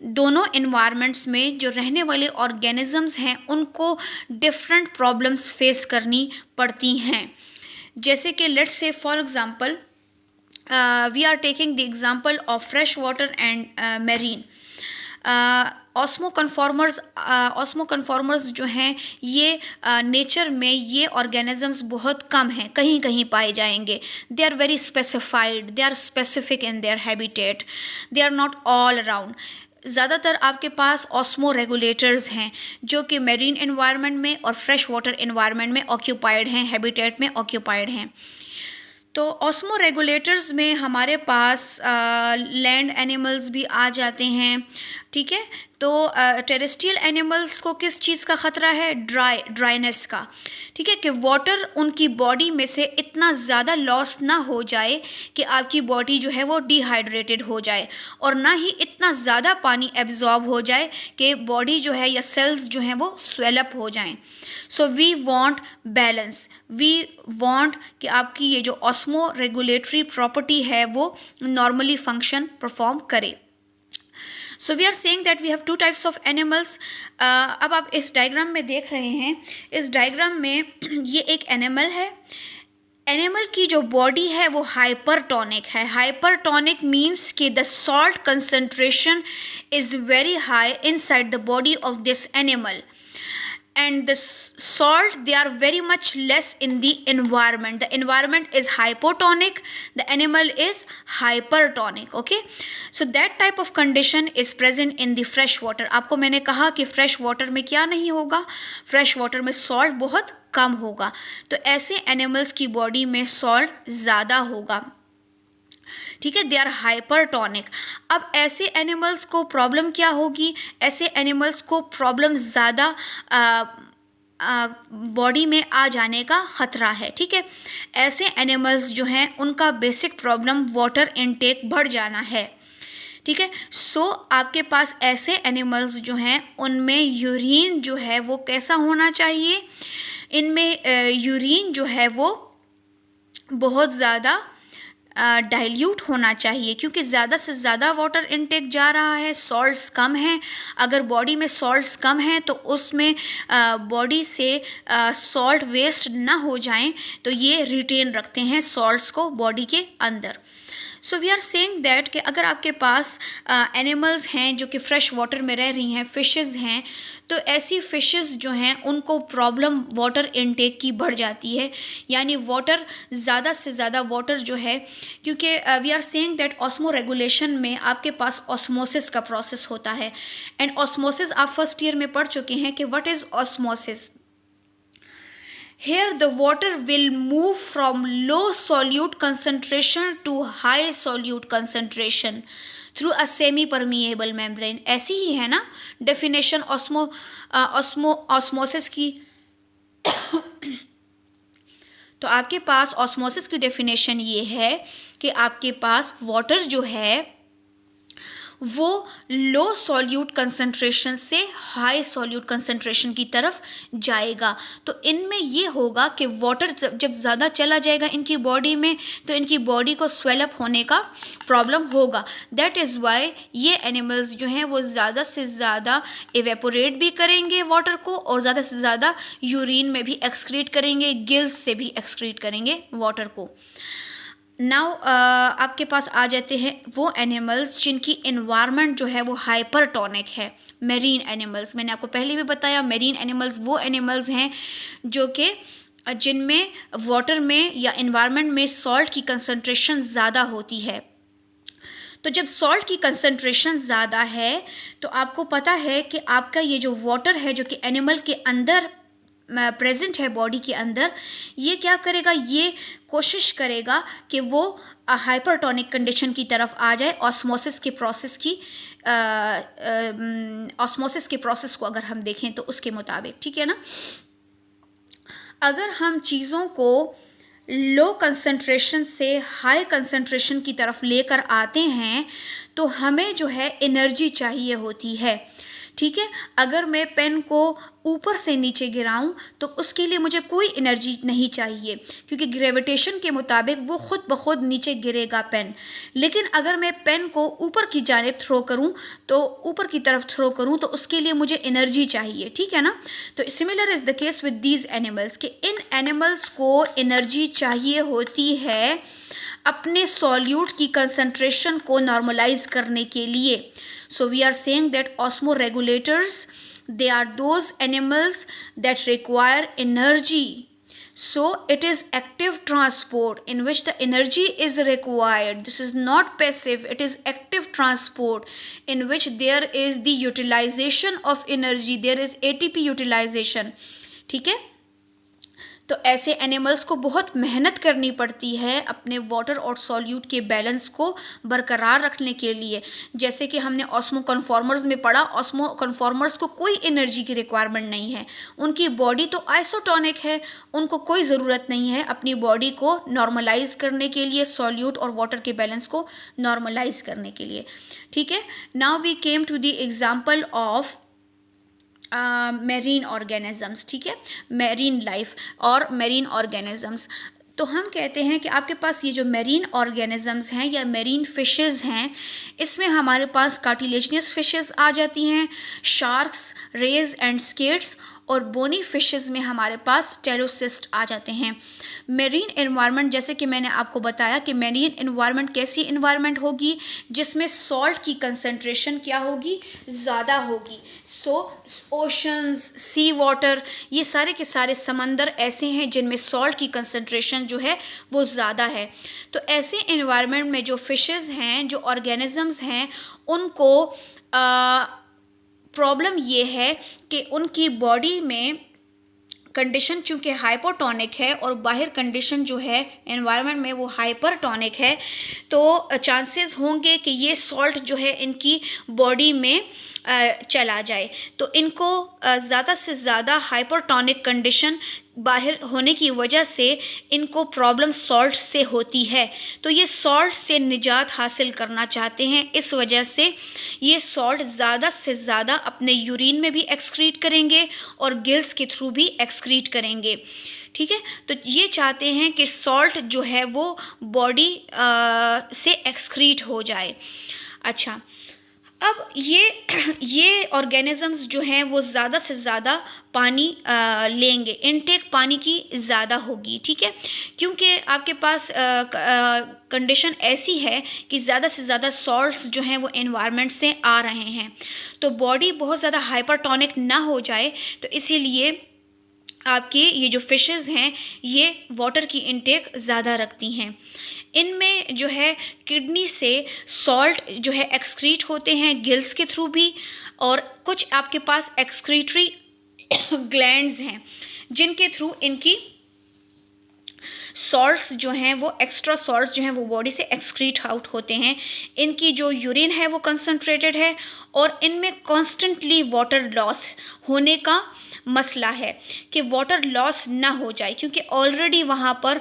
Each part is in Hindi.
दोनों इन्वायरमेंट्स में जो रहने वाले ऑर्गेनिजम्स हैं उनको डिफरेंट प्रॉब्लम्स फेस करनी पड़ती हैं। जैसे कि let's say for example we are taking the example of fresh water and marine. Osmoconformers जो हैं ये नेचर में ये ऑर्गेनिजम्स बहुत कम हैं, कहीं कहीं पाए जाएंगे। They are very specified, they are specific in their habitat, they are not all around. ज़्यादातर आपके पास ऑस्मो रेगुलेटर्स हैं जो कि मेरीन एनवायरनमेंट में और फ्रेश वाटर एनवायरनमेंट में ऑक्यूपाइड हैं, हैबिटेट में ऑक्यूपाइड हैं। तो ऑस्मो रेगुलेटर्स में हमारे पास लैंड एनिमल्स भी आ जाते हैं, ठीक है। तो टेरेस्ट्रियल एनिमल्स को किस चीज़ का ख़तरा है? ड्राइनेस का, ठीक है, कि वाटर उनकी बॉडी में से इतना ज़्यादा लॉस ना हो जाए कि आपकी बॉडी जो है वो डिहाइड्रेटेड हो जाए, और ना ही इतना ज़्यादा पानी एब्जॉर्ब हो जाए कि बॉडी जो है या सेल्स जो हैं वो स्वेलअप हो जाएं। So we want balance, we want कि आपकी ये जो ऑस्मो रेगुलेटरी प्रॉपर्टी है वो नॉर्मली फंक्शन परफॉर्म करे। So we are saying that we have two types of animals. अब आप इस डायग्राम में देख रहे हैं, इस डायग्राम में ये एक एनिमल है। एनिमल की जो बॉडी है वो हाइपरटोनिक है। हाइपरटोनिक मीन्स कि the salt concentration is very high inside the body of this animal, and the salt they are very much less in the environment. The environment is hypotonic, the animal is hypertonic. Okay, so that type of condition is present in the fresh water. आपको मैंने कहा कि fresh water में क्या नहीं होगा, fresh water में salt बहुत कम होगा, तो ऐसे animals की body में salt ज़्यादा होगा, ठीक है। They are hypertonic. अब ऐसे एनिमल्स को प्रॉब्लम क्या होगी? ऐसे एनिमल्स को प्रॉब्लम ज़्यादा बॉडी में आ जाने का ख़तरा है, ठीक है। ऐसे एनिमल्स जो हैं उनका बेसिक प्रॉब्लम वाटर इनटेक बढ़ जाना है, ठीक है। सो आपके पास ऐसे एनिमल्स जो हैं उनमें यूरिन जो है वो कैसा होना चाहिए? इनमें यूरिन जो है वो बहुत ज़्यादा डाइल्यूट होना चाहिए, क्योंकि ज़्यादा से ज़्यादा वाटर इनटेक जा रहा है, सॉल्ट्स कम हैं। अगर बॉडी में सॉल्ट्स कम हैं तो उसमें बॉडी से सॉल्ट वेस्ट ना हो जाएं, तो ये रिटेन रखते हैं सॉल्ट्स को बॉडी के अंदर। So we are saying that कि अगर आपके पास एनिमल्स हैं जो कि फ्रेश वाटर में रह रही हैं, फ़िशेज़ हैं, तो ऐसी फ़िशेज़ जो हैं उनको प्रॉब्लम वाटर इनटेक की बढ़ जाती है, यानी वाटर ज़्यादा से ज़्यादा वाटर जो है, क्योंकि we are saying that osmoregulation में आपके पास ऑस्मोसिस का प्रोसेस होता है। एंड ऑस्मोसिस आप फर्स्ट ईयर में पढ़ चुके हैं कि what is osmosis. Here the water will move from low solute concentration to high solute concentration through a semi-permeable membrane. ऐसी ही है ना डेफिनेशन ऑस्मोसिस की। तो आपके पास ऑस्मोसिस की डेफिनेशन ये है कि आपके पास वाटर जो है वो लो सॉल्यूट कंसंट्रेशन से हाई सॉल्यूट कंसंट्रेशन की तरफ जाएगा। तो इनमें ये होगा कि वाटर जब ज़्यादा चला जाएगा इनकी बॉडी में, तो इनकी बॉडी को स्वेलअप होने का प्रॉब्लम होगा। दैट इज़ वाई ये एनिमल्स जो हैं वो ज़्यादा से ज़्यादा एवेपोरेट भी करेंगे वाटर को, और ज़्यादा से ज़्यादा यूरिन में भी एक्सक्रीट करेंगे, गिल्स से भी एक्सक्रीट करेंगे वाटर को। नाउ आपके पास आ जाते हैं वो एनिमल्स जिनकी इन्वायरमेंट जो है वो हाइपरटोनिक है, मेरीन एनिमल्स। मैंने आपको पहले भी बताया मेरीन एनिमल्स वो एनिमल्स हैं जो कि जिनमें वाटर में या इन्वायरमेंट में सॉल्ट की कंसंट्रेशन ज़्यादा होती है। तो जब सॉल्ट की कंसंट्रेशन ज़्यादा है तो आपको पता है कि आपका ये जो वाटर है जो कि एनिमल के अंदर प्रेजेंट है बॉडी के अंदर, ये क्या करेगा? ये कोशिश करेगा कि वो हाइपरटोनिक कंडीशन की तरफ आ जाए ऑस्मोसिस के प्रोसेस को अगर हम देखें तो उसके मुताबिक, ठीक है ना। अगर हम चीज़ों को लो कंसंट्रेशन से हाई कंसंट्रेशन की तरफ लेकर आते हैं तो हमें जो है एनर्जी चाहिए होती है, ठीक है। अगर मैं पेन को ऊपर से नीचे गिराऊं तो उसके लिए मुझे कोई एनर्जी नहीं चाहिए, क्योंकि ग्रेविटेशन के मुताबिक वो खुद ब खुद नीचे गिरेगा पेन। लेकिन अगर मैं पेन को ऊपर की जानिब थ्रो करूं, तो ऊपर की तरफ थ्रो करूं, तो उसके लिए मुझे एनर्जी चाहिए, ठीक है ना। तो similar is the case with these animals, कि इन एनिमल्स को एनर्जी चाहिए होती है अपने सॉल्यूट की कंसंट्रेशन को नॉर्मलाइज करने के लिए। So we are saying that osmoregulators, they are those animals that require energy. So it is active transport in which the energy is required. This is not passive, it is active transport in which there is the utilization of energy, there is ATP utilization, ठीक है। तो ऐसे एनिमल्स को बहुत मेहनत करनी पड़ती है अपने वाटर और सॉल्यूट के बैलेंस को बरकरार रखने के लिए। जैसे कि हमने ऑस्मो कन्फॉर्मर्स में पढ़ा, ऑस्मो कन्फॉर्मर्स को कोई एनर्जी की रिक्वायरमेंट नहीं है, उनकी बॉडी तो आइसोटोनिक है, उनको कोई ज़रूरत नहीं है अपनी बॉडी को नॉर्मलाइज करने के लिए, सॉल्यूट और वाटर के बैलेंस को नॉर्मलाइज करने के लिए, ठीक है। Now we came to the example of marine organisms, ठीक है, मेरीन लाइफ और मेरीन ऑर्गेनिजम्स। तो हम कहते हैं कि आपके पास ये जो मेरीन ऑर्गेनिजम्स हैं या मेरीन फिशेस हैं, इसमें हमारे पास कार्टिलेजियस फिशेस आ जाती हैं, शार्क्स, रेज एंड स्केट्स, और बोनी फिशेस में हमारे पास टेलोसिस्ट आ जाते हैं। मेरीन एनवायरनमेंट, जैसे कि मैंने आपको बताया कि मेरीन एनवायरनमेंट कैसी एनवायरनमेंट होगी, जिसमें सॉल्ट की कंसंट्रेशन क्या होगी, ज़्यादा होगी। सो ओशंस, सी वाटर, ये सारे के सारे समंदर ऐसे हैं जिनमें सॉल्ट की कंसंट्रेशन जो है वो ज़्यादा है। तो ऐसे एनवायरनमेंट में जो फिशेस हैं, जो ऑर्गेनिजम्स हैं, उनको प्रॉब्लम ये है कि उनकी बॉडी में कंडीशन चूँकि हाइपोटोनिक है और बाहर कंडीशन जो है एनवायरनमेंट में वो हाइपरटोनिक है, तो चांसेस होंगे कि ये सॉल्ट जो है इनकी बॉडी में चला जाए। तो इनको ज़्यादा से ज़्यादा हाइपरटोनिक कंडीशन बाहर होने की वजह से इनको प्रॉब्लम सॉल्ट से होती है। तो ये सॉल्ट से निजात हासिल करना चाहते हैं, इस वजह से ये सॉल्ट ज़्यादा से ज़्यादा अपने यूरिन में भी एक्सक्रीट करेंगे और गिल्स के थ्रू भी एक्सक्रीट करेंगे, ठीक है। तो ये चाहते हैं कि सॉल्ट जो है वो बॉडी से एक्सक्रीट हो जाए। अच्छा, अब ये ऑर्गेनिजम्स जो हैं वो ज़्यादा से ज़्यादा पानी लेंगे, इनटेक पानी की ज़्यादा होगी, ठीक है, क्योंकि आपके पास कंडीशन ऐसी है कि ज़्यादा से ज़्यादा सॉल्ट्स जो हैं वो एनवायरनमेंट से आ रहे हैं। तो बॉडी बहुत ज़्यादा हाइपरटोनिक ना हो जाए, तो इसीलिए आपकी ये जो फिशेस हैं ये वाटर की इनटेक ज़्यादा रखती हैं। इनमें जो है किडनी से सॉल्ट जो है एक्सक्रीट होते हैं गिल्स के थ्रू भी, और कुछ आपके पास एक्सक्रीटरी ग्लैंड्स हैं जिनके थ्रू इनकी सॉल्ट्स जो हैं वो एक्स्ट्रा सॉल्ट्स जो हैं वो बॉडी से एक्सक्रीट आउट होते हैं। इनकी जो यूरिन है वो कंसंट्रेटेड है और इनमें कॉन्स्टेंटली वाटर लॉस होने का मसला है कि वाटर लॉस ना हो जाए, क्योंकि ऑलरेडी वहाँ पर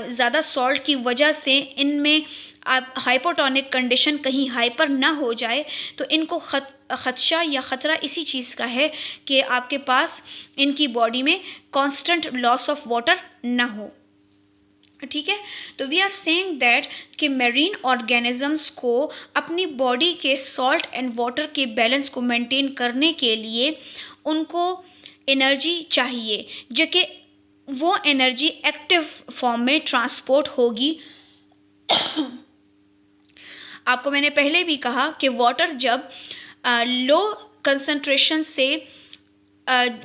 ज़्यादा सॉल्ट की वजह से इनमें हाइपोटोनिक कंडीशन कहीं हाइपर ना हो जाए। तो इनको खदशा या ख़तरा इसी चीज़ का है कि आपके पास इनकी बॉडी में कांस्टेंट लॉस ऑफ वाटर ना हो, ठीक है। तो वी आर सेइंग दैट कि मेरीन ऑर्गेनिजम्स को अपनी बॉडी के सॉल्ट एंड वाटर के बैलेंस को मेंटेन करने के लिए उनको एनर्जी चाहिए, जो कि वो एनर्जी एक्टिव फॉर्म में ट्रांसपोर्ट होगी। आपको मैंने पहले भी कहा कि वाटर जब लो कंसंट्रेशन से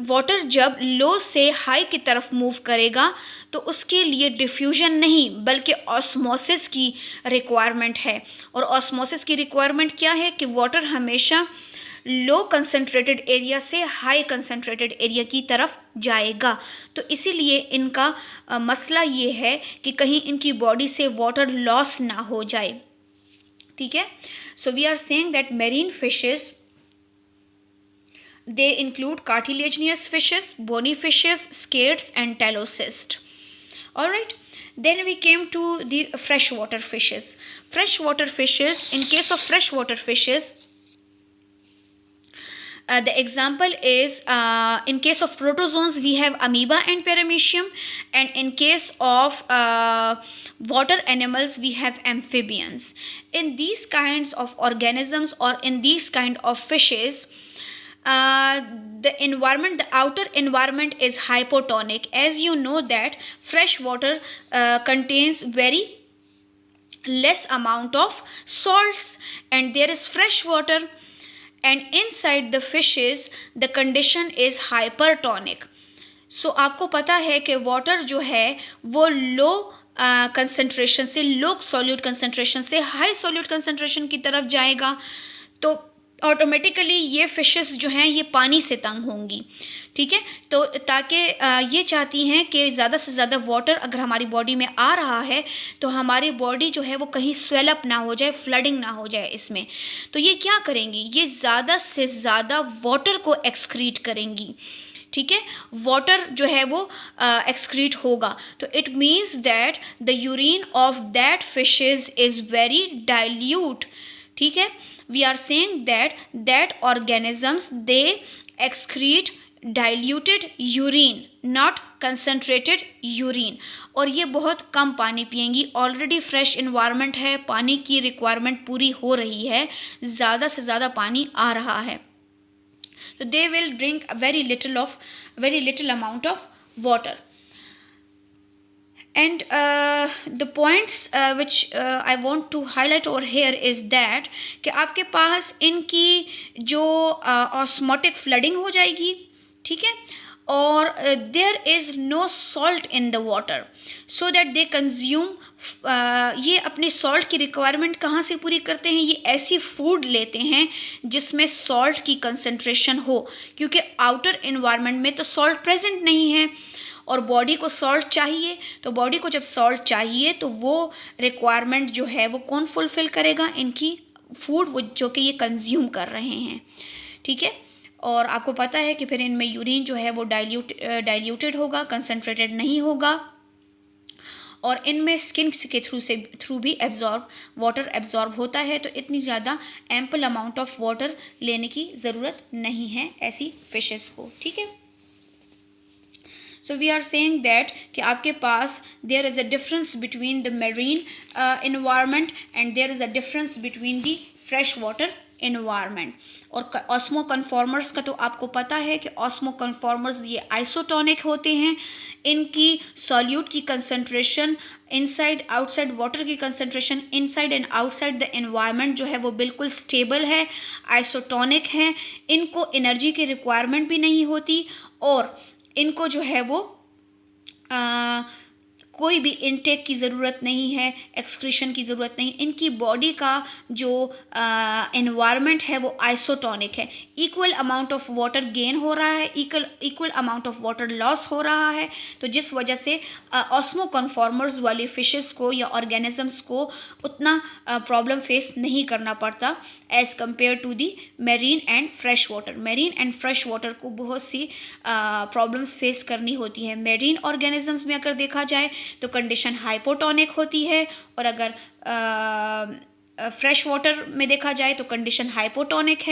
वाटर जब लो से हाई की तरफ मूव करेगा तो उसके लिए डिफ्यूजन नहीं बल्कि ऑस्मोसिस की रिक्वायरमेंट है। और ऑस्मोसिस की रिक्वायरमेंट क्या है कि वाटर हमेशा लो कंसंट्रेटेड एरिया से हाई कंसंट्रेटेड एरिया की तरफ जाएगा। तो इसीलिए इनका मसला ये है कि कहीं इनकी बॉडी से वाटर लॉस ना हो जाए, ठीक है। So we are saying that marine fishes, they include cartilaginous fishes, bony fishes, skates and teleocyst. All right, then we came to the freshwater fishes. Freshwater fishes, in case of freshwater fishes, The example is in case of protozoans we have amoeba and paramecium, and in case of water animals we have amphibians. In these kinds of organisms or in these kind of fishes, the outer environment is hypotonic. As you know that fresh water contains very less amount of salts, and there is fresh water, and inside the fishes the condition is hypertonic. सो आपको पता है कि वाटर जो है वो लो कंसंट्रेशन से, लो सॉल्यूट कंसंट्रेशन से हाई सॉल्यूट कंसंट्रेशन की तरफ जाएगा, तो ऑटोमेटिकली ये फिशेस जो हैं ये पानी से तंग होंगी, ठीक है। तो ताकि ये चाहती हैं कि ज़्यादा से ज़्यादा वाटर अगर हमारी बॉडी में आ रहा है तो हमारी बॉडी जो है वो कहीं स्वेलअप ना हो जाए, फ्लडिंग ना हो जाए इसमें। तो ये क्या करेंगी, ये ज़्यादा से ज़्यादा वाटर को एक्सक्रीट करेंगी, ठीक है। वाटर जो है वो एक्सक्रीट होगा, तो it means that the urine of that fishes is very dilute, ठीक है। We are saying that organisms they excrete diluted urine, not concentrated urine, और ये बहुत कम पानी पिएंगी। ऑलरेडी फ्रेश इन्वायरमेंट है, पानी की रिक्वायरमेंट पूरी हो रही है, ज़्यादा से ज़्यादा पानी आ रहा है, so they will drink a very little amount of water. And the points which I want to highlight over here is that कि आपके पास इनकी जो osmotic flooding हो जाएगी, ठीक है, और there is no salt in the water, so that they consume, ये अपने सॉल्ट की रिक्वायरमेंट कहाँ से पूरी करते हैं, ये ऐसी फूड लेते हैं जिसमें सॉल्ट की कंसंट्रेशन हो, क्योंकि आउटर इन्वायरमेंट में तो सॉल्ट प्रेजेंट नहीं है और बॉडी को सॉल्ट चाहिए। तो बॉडी को जब सॉल्ट चाहिए तो वो रिक्वायरमेंट जो है वो कौन फुलफ़िल करेगा, इनकी फूड, वो जो कि ये कंज्यूम कर रहे हैं, ठीक है। और आपको पता है कि फिर इनमें यूरिन जो है वो डाइल्यूटेड होगा, कंसनट्रेटेड नहीं होगा, और इनमें स्किन के थ्रू भी वाटर एब्जॉर्ब होता है। तो इतनी ज़्यादा एम्पल अमाउंट ऑफ वाटर लेने की ज़रूरत नहीं है ऐसी फिशेस को, ठीक है। So we are saying that कि आपके पास there is a difference between the marine environment and there is a difference between the fresh water environment. और ऑस्मो कन्फॉर्मर्स का तो आपको पता है कि ऑस्मो कन्फॉर्मर्स ये आइसोटोनिक होते हैं, इनकी सॉल्यूट की कंसंट्रेशन इनसाइड आउटसाइड, वाटर की concentration inside and outside the environment जो है वो बिल्कुल स्टेबल है, आइसोटोनिक है, इनको एनर्जी की रिक्वायरमेंट भी नहीं होती, और इनको जो है वो कोई भी इनटेक की ज़रूरत नहीं है, एक्सक्रीशन की ज़रूरत नहीं। इनकी बॉडी का जो एनवायरनमेंट है वो आइसोटोनिक है, equal amount of water gain हो रहा है, equal amount of water loss हो रहा है। तो जिस वजह से ऑस्मो कन्फॉर्मर्स वाली फिशेस को या ऑर्गेनिजम्स को उतना प्रॉब्लम फेस नहीं करना पड़ता as compare to the marine and fresh water. Marine and fresh water को बहुत सी प्रॉब्लम्स फेस करनी होती है। मेरीन ऑर्गेनिजम्स में अगर देखा जाए तो कंडीशन हाइपोटोनिक होती है, और अगर फ्रेश वाटर में देखा जाए तो कंडीशन हाइपोटोनिक है।